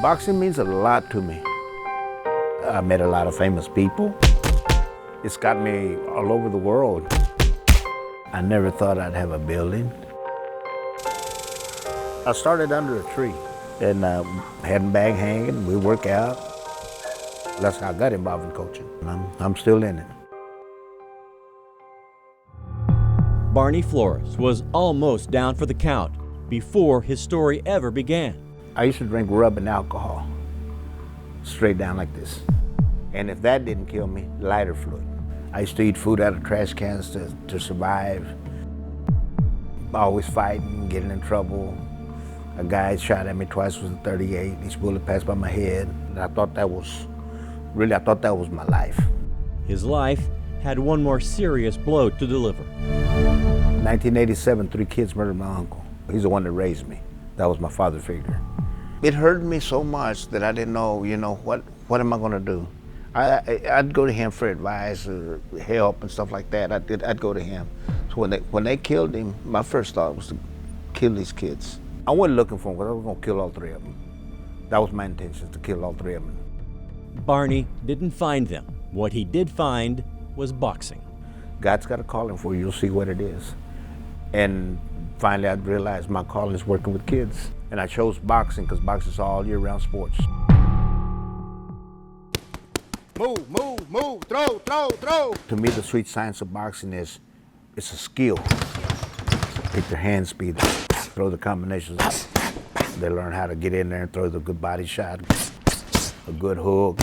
Boxing means a lot to me. I met a lot of famous people. It's got me all over the world. I never thought I'd have a building. I started under a tree and had a bag hanging. We work out. That's how I got involved in coaching. I'm still in it. Barney Flores was almost down for the count before his story ever began. I used to drink rubbing alcohol, straight down like this. And if that didn't kill me, lighter fluid. I used to eat food out of trash cans to survive. Always fighting, getting in trouble. A guy shot at me twice with a .38. Each bullet passed by my head. And I thought that was my life. His life had one more serious blow to deliver. 1987, 3 kids murdered my uncle. He's the one that raised me. That was my father figure. It hurt me so much that I didn't know, what am I gonna do? I'd go to him for advice or help and stuff like that. I'd go to him. So when they killed him, my first thought was to kill these kids. I wasn't looking for them because I was gonna kill all 3 of them. That was my intention, to kill all 3 of them. Barney didn't find them. What he did find was boxing. God's got a calling for you, you'll see what it is. And finally I realized my calling is working with kids. And I chose boxing because boxing is all year-round sports. Move, move, move, throw, throw, throw. To me, the sweet science of boxing is, it's a skill. Pick their hand speed, throw the combinations. They learn how to get in there and throw the good body shot, a good hook.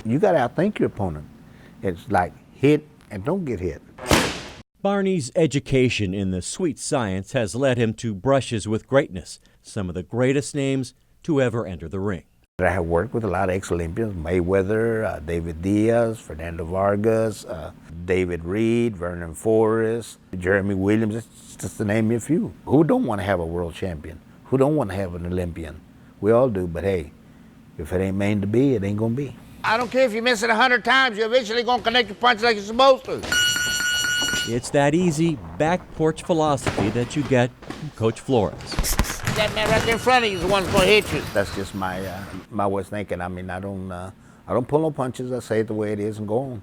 You gotta outthink your opponent. It's like hit and don't get hit. Barney's education in the sweet science has led him to brushes with greatness, some of the greatest names to ever enter the ring. I have worked with a lot of ex-Olympians, Mayweather, David Diaz, Fernando Vargas, David Reed, Vernon Forrest, Jeremy Williams, just to name a few. Who don't want to have a world champion? Who don't want to have an Olympian? We all do, but hey, if it ain't meant to be, it ain't gonna be. I don't care if you miss it 100 times, you're eventually gonna connect your punch like you're supposed to. It's that easy back porch philosophy that you get from Coach Flores. That man right there in front of you is the one that's gonna hit you. That's just my way of thinking. I mean, I don't pull no punches. I say it the way it is and go on.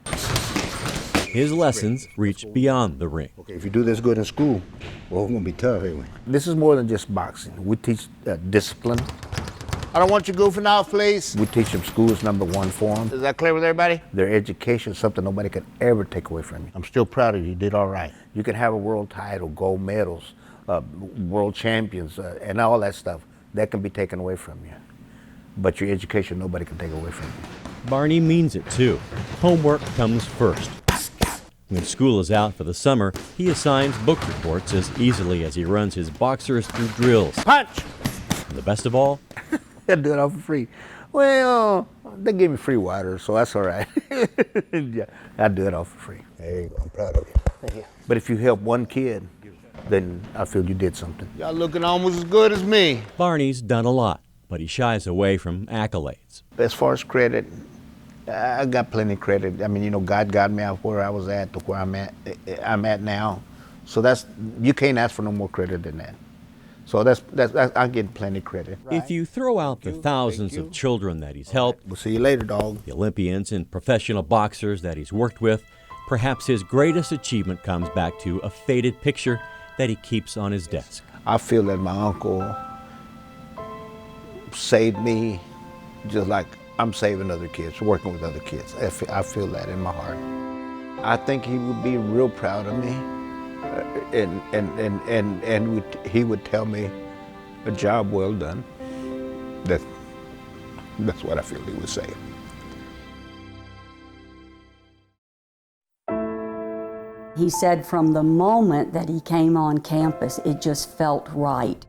His lessons reach beyond the ring. Okay, if you do this good in school, well, it's gonna be tough anyway. This is more than just boxing. We teach discipline. I don't want you goofing off, please. We teach them school is #1 for them. Is that clear with everybody? Their education is something nobody could ever take away from you. I'm still proud of you. You did all right. You can have a world title, gold medals, world champions, and all that stuff. That can be taken away from you. But your education, nobody can take away from you. Barney means it too. Homework comes first. When school is out for the summer, he assigns book reports as easily as he runs his boxers through drills. Punch! And the best of all, I do it all for free. Well, they gave me free water, so that's all right. Yeah, I do it all for free. There you go, I'm proud of you. Thank you. But if you help one kid, then I feel you did something. Y'all looking almost as good as me. Barney's done a lot, but he shies away from accolades. As far as credit, I got plenty of credit. I mean, God got me out where I was at to where I'm at now. So you can't ask for no more credit than that. So I get plenty of credit. If you throw out the thousands of children that he's helped, we'll see you later, dog. The Olympians and professional boxers that he's worked with, perhaps his greatest achievement comes back to a faded picture that he keeps on his desk. I feel that my uncle saved me just like I'm saving other kids, working with other kids. I feel that in my heart. I think he would be real proud of me. And he would tell me a job well done. That's what I feel he would say. He said from the moment that he came on campus, it just felt right.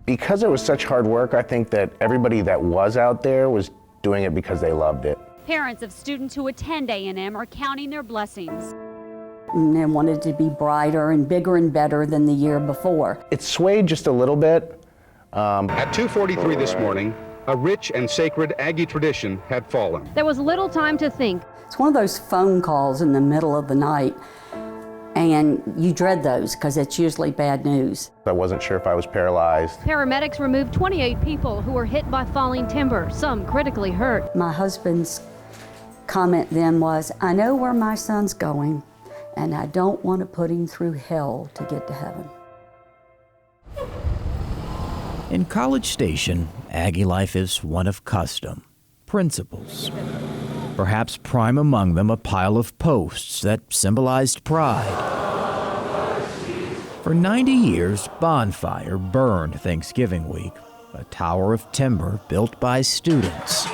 Because it was such hard work, I think that everybody that was out there was doing it because they loved it. Parents of students who attend A&M are counting their blessings. And they wanted to be brighter and bigger and better than the year before. It swayed just a little bit. At 2:43 this morning, a rich and sacred Aggie tradition had fallen. There was little time to think. It's one of those phone calls in the middle of the night, And you dread those because it's usually bad news. I wasn't sure if I was paralyzed. Paramedics removed 28 people who were hit by falling timber, some critically hurt. My husband's comment then was, I know where my son's going, and I don't want to put him through hell to get to heaven. In College Station, Aggie life is one of custom, principles. Perhaps prime among them a pile of posts that symbolized pride. For 90 years, Bonfire burned Thanksgiving week, a tower of timber built by students,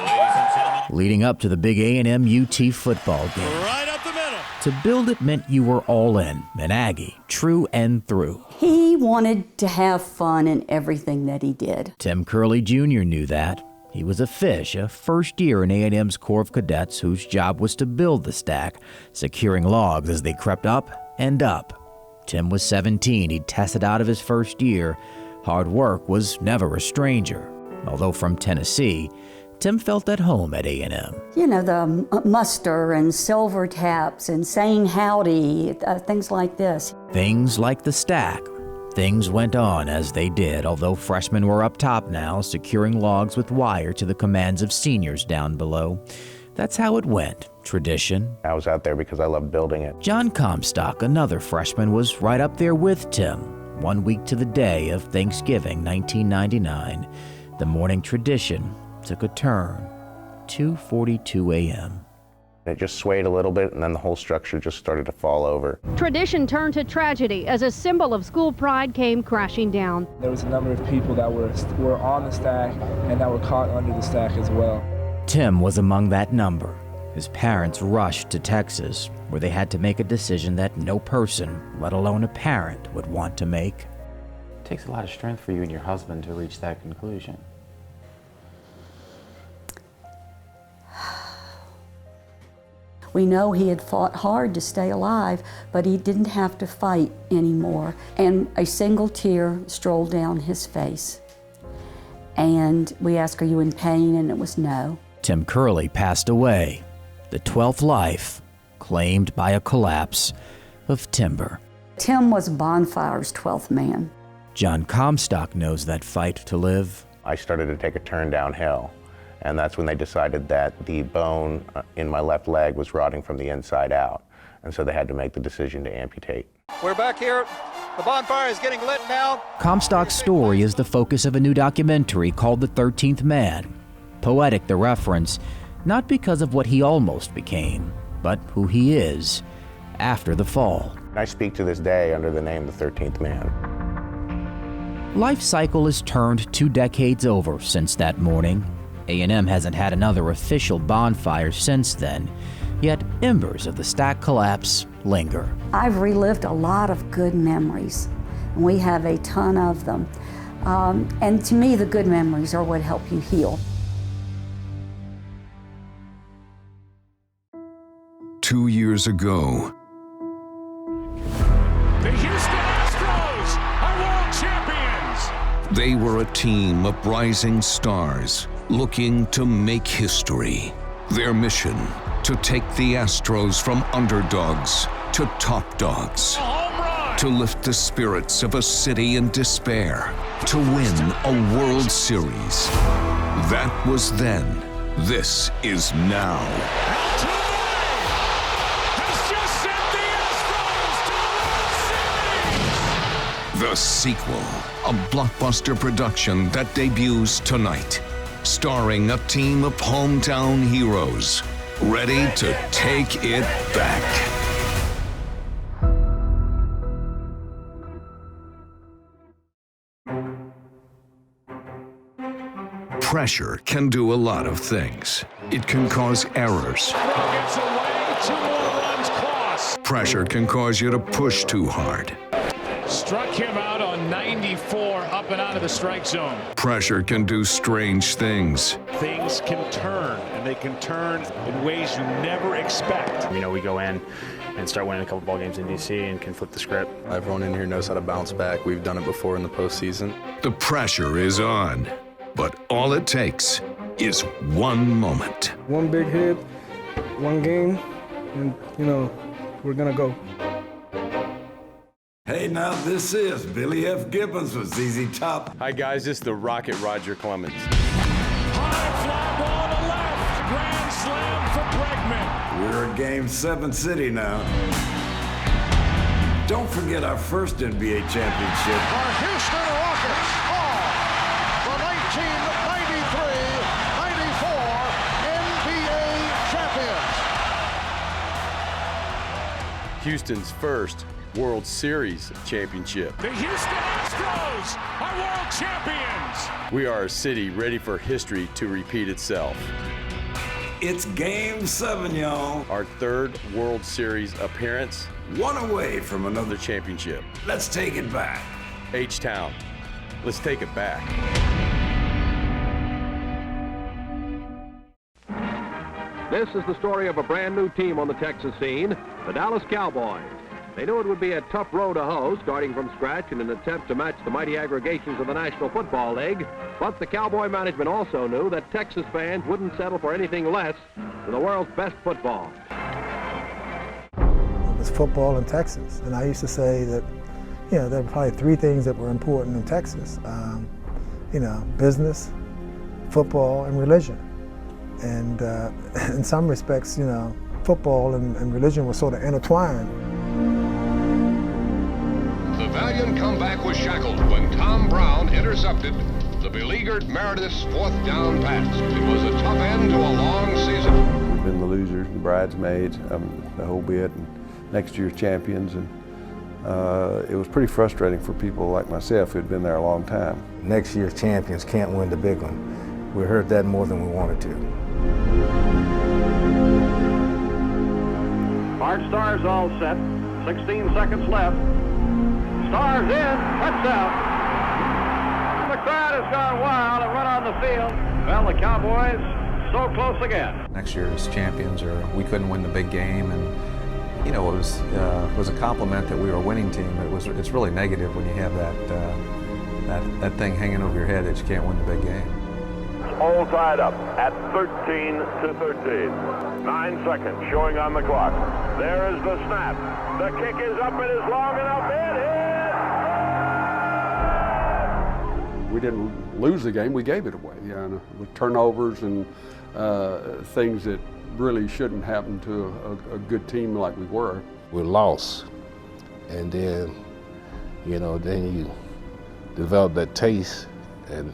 leading up to the big A&M UT football game. Right up the middle. To build it meant you were all in, an Aggie, true and through. He wanted to have fun in everything that he did. Tim Curley Jr. knew that. He was a fish, a first year in A&M's Corps of Cadets whose job was to build the stack, securing logs as they crept up and up. Tim was 17. He'd tested out of his first year. Hard work was never a stranger. Although from Tennessee, Tim felt at home at A&M. You know, the muster and silver taps and saying howdy, things like this. Things like the stack. Things went on as they did, although freshmen were up top now, securing logs with wire to the commands of seniors down below. That's how it went. Tradition. I was out there because I loved building it. John Comstock, another freshman, was right up there with Tim. 1 week to the day of Thanksgiving, 1999, the morning tradition took a turn. 2:42 a.m. It just swayed a little bit, and then the whole structure just started to fall over. Tradition turned to tragedy as a symbol of school pride came crashing down. There was a number of people that were on the stack and that were caught under the stack as well. Tim was among that number. His parents rushed to Texas, where they had to make a decision that no person, let alone a parent, would want to make. It takes a lot of strength for you and your husband to reach that conclusion. We know he had fought hard to stay alive, but he didn't have to fight anymore. And a single tear strolled down his face. And we asked, are you in pain? And it was no. Tim Curley passed away, the 12th life claimed by a collapse of timber. Tim was Bonfire's 12th man. John Comstock knows that fight to live. I started to take a turn downhill, and that's when they decided that the bone in my left leg was rotting from the inside out, and so they had to make the decision to amputate. We're back here. The bonfire is getting lit now. Comstock's story is the focus of a new documentary called The 13th Man. Poetic, the reference, not because of what he almost became, but who he is after the fall. I speak to this day under the name The 13th Man. Life cycle has turned 2 decades over since that morning. A&M hasn't had another official bonfire since then, yet embers of the stack collapse linger. I've relived a lot of good memories, and we have a ton of them. And to me, the good memories are what help you heal. 2 years ago, The Houston Astros are world champions. they were a team of rising stars looking to make history. Their mission, to take the Astros from underdogs to top dogs, to lift the spirits of a city in despair, to win a World Series. That was then. This is now. The sequel, a blockbuster production that debuts tonight, starring a team of hometown heroes ready to take it back. Pressure can do a lot of things. It can cause errors. Pressure can cause you to push too hard. Struck him out on 94, up and out of the strike zone. Pressure can do strange things. Things can turn, and they can turn in ways you never expect. You know, we go in and start winning a couple ball games in D.C. and can flip the script. Everyone in here knows how to bounce back. We've done it before in the postseason. The pressure is on, but all it takes is one moment. One big hit, one game, and, we're going to go. Hey, now this is Billy F. Gibbons with ZZ Top. Hi, guys. This is the Rocket Roger Clemens. High fly ball to left. Grand slam for Bregman. We're a Game 7 city now. Don't forget our first NBA championship. Our Houston Rockets are the 1993-94 NBA champions. Houston's first World Series championship. The Houston Astros are world champions. We are a city ready for history to repeat itself. It's Game 7, y'all. Our third World Series appearance. One away from another championship. Let's take it back. H-Town, let's take it back. This is the story of a brand new team on the Texas scene, the Dallas Cowboys. They knew it would be a tough row to hoe, starting from scratch in an attempt to match the mighty aggregations of the National Football League. But the Cowboy management also knew that Texas fans wouldn't settle for anything less than the world's best football. It was football in Texas, and I used to say that, you know, there were probably three things that were important in Texas. You know, business, football, and religion. And in some respects, you know, football and religion were sort of intertwined. The valiant comeback was shackled when Tom Brown intercepted the beleaguered Meredith's fourth down pass. It was a tough end to a long season. We've been the losers, the bridesmaids, the whole bit, and next year's champions. And it was pretty frustrating for people like myself who'd been there a long time. Next year's champions can't win the big one. We heard that more than we wanted to. Hard Stars all set. 16 seconds left. Stars in. Touchdown. The crowd has gone wild and run on the field. Well, the Cowboys so close again. Next year's champions, or we couldn't win the big game, and you know, it was a compliment that we were a winning team. It's really negative when you have that thing hanging over your head that you can't win the big game. All tied up at 13-13. 9 seconds showing on the clock. There is the snap. The kick is up. It is long enough. It hit. We didn't lose the game. We gave it away. Yeah, with turnovers and things that really shouldn't happen to a good team like we were. We lost, and then, you know, then you develop that taste, and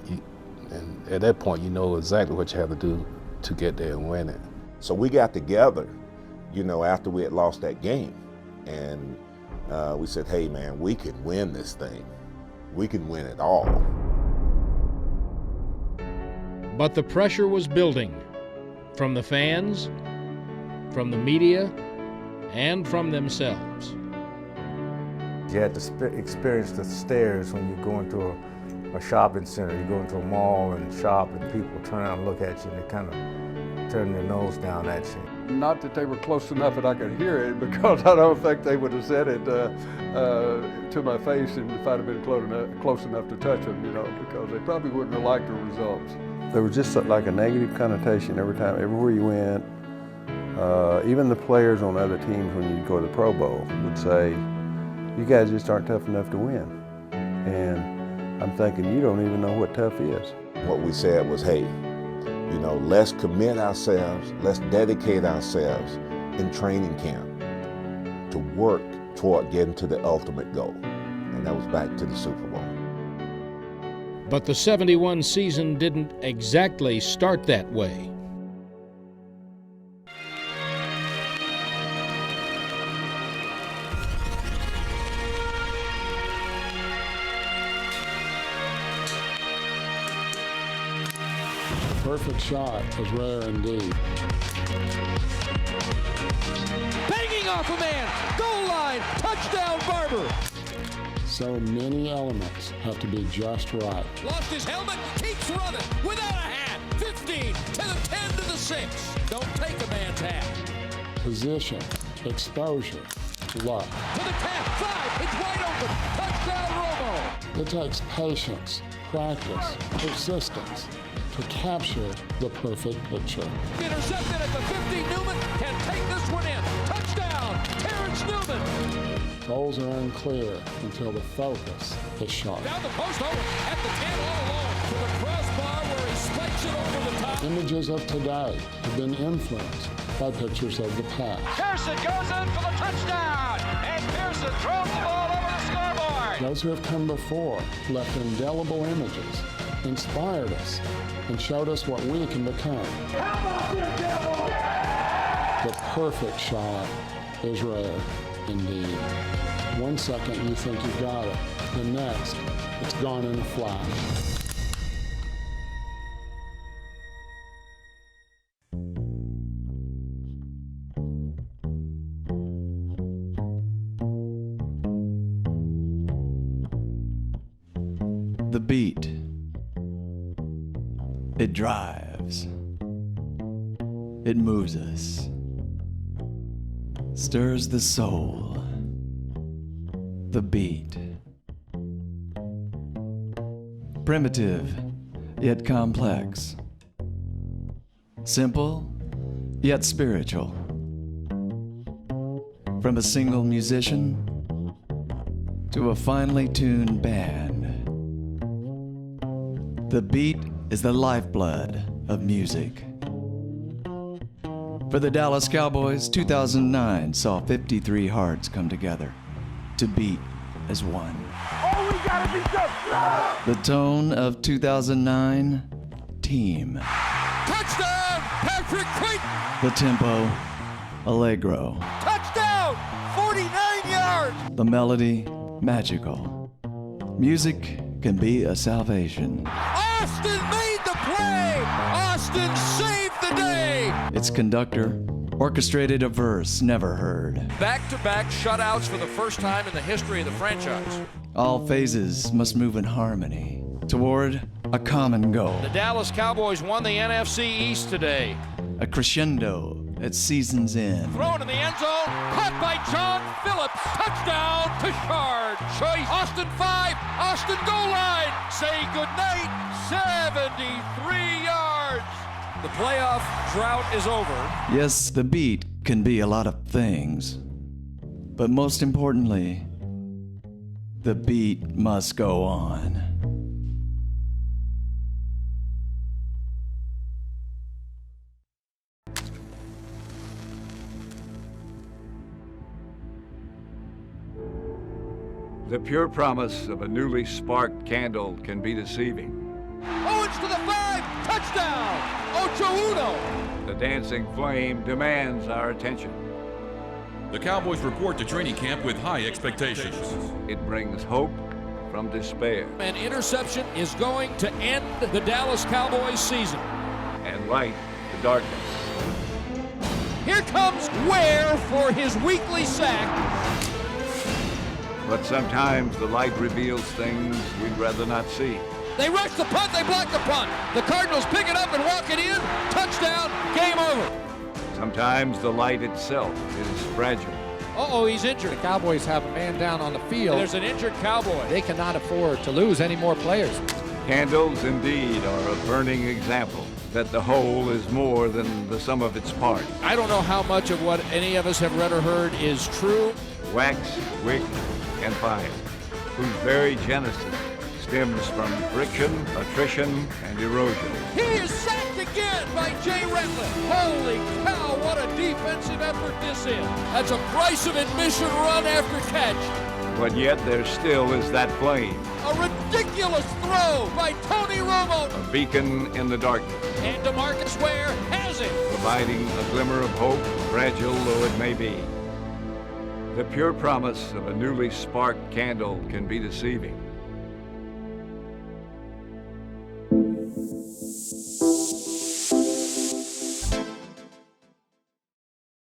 at that point, you know exactly what you have to do to get there and win it. So we got together, you know, after we had lost that game, and we said, hey man, we can win this thing. We can win it all. But the pressure was building from the fans, from the media, and from themselves. You had to experience the stares when you go into a shopping center. You go into a mall and shop, and people turn around and look at you, and they kind of turn their nose down at you. Not that they were close enough that I could hear it, because I don't think they would have said it to my face if I'd have been close enough to touch them, you know, because they probably wouldn't have liked the results. There was just like a negative connotation every time, everywhere you went. Even the players on other teams, when you go to the Pro Bowl, would say, you guys just aren't tough enough to win. And I'm thinking, you don't even know what tough is. What we said was, hey, you know, let's commit ourselves, let's dedicate ourselves in training camp to work toward getting to the ultimate goal. And that was back to the Super Bowl. But the '71 season didn't exactly start that way. Perfect shot is rare indeed. Banging off a man, goal line, touchdown Barber. So many elements have to be just right. Lost his helmet, keeps running without a hat. 15 to the 10 to the 6. Don't take a man's hat. Position, exposure, luck. To the 10, 5, it's wide open. Touchdown Romo. It takes patience, practice, persistence to capture the perfect picture. Intercepted at the 50, Newman can take this one in. Touchdown, Terrence Newman. controls are unclear until the focus is sharp. Down the post over at the 10 all alone to the crossbar where he spikes it over the top. Images of today have been influenced by pictures of the past. Pearson goes in for the touchdown, and Pearson throws the ball over the scoreboard. Those who have come before left indelible images, inspired us, and showed us what we can become. How about this, devil? The perfect shot is rare indeed. 1 second you think you've got it, the next it's gone in a flash. The beat. It drives. It moves us. Stirs the soul. The beat. Primitive, yet complex. Simple, yet spiritual. From a single musician to a finely tuned band. The beat is the lifeblood of music. For the Dallas Cowboys, 2009 saw 53 hearts come together to beat as one. Oh, we gotta be tough. The tone of 2009, team. Touchdown, Patrick Creighton. The tempo, allegro. Touchdown, 49 yards. The melody, magical. Music can be a salvation. Austin made the play. Austin saved the day. Its conductor orchestrated a verse never heard. Back-to-back shutouts for the first time in the history of the franchise. All phases must move in harmony toward a common goal. The Dallas Cowboys won the NFC East today. A crescendo at season's end. Thrown in the end zone, caught by John Phillips. Touchdown to Shard. Choice. Austin 5, Austin goal line. Say goodnight, 73 yards. The playoff drought is over. Yes, the beat can be a lot of things. But most importantly, the beat must go on. The pure promise of a newly sparked candle can be deceiving. Owens to the 5, touchdown, Ocho Uno. The dancing flame demands our attention. The Cowboys report to training camp with high expectations. It brings hope from despair. An interception is going to end the Dallas Cowboys season. And light the darkness. Here comes Ware for his weekly sack. But sometimes the light reveals things we'd rather not see. They rush the punt, they block the punt. The Cardinals pick it up and walk it in. Touchdown, game over. Sometimes the light itself is fragile. Uh-oh, he's injured. The Cowboys have a man down on the field. There's an injured Cowboy. They cannot afford to lose any more players. Candles indeed are a burning example that the whole is more than the sum of its parts. I don't know how much of what any of us have read or heard is true. Wax, wick, and fire, whose very genesis stems from friction, attrition, and erosion. He is sacked again by Jay Retland. Holy cow, what a defensive effort this is. That's a price of admission run after catch. But yet there still is that flame. A ridiculous throw by Tony Romo. A beacon in the darkness. And DeMarcus Ware has it. Providing a glimmer of hope, fragile though it may be. The pure promise of a newly sparked candle can be deceiving.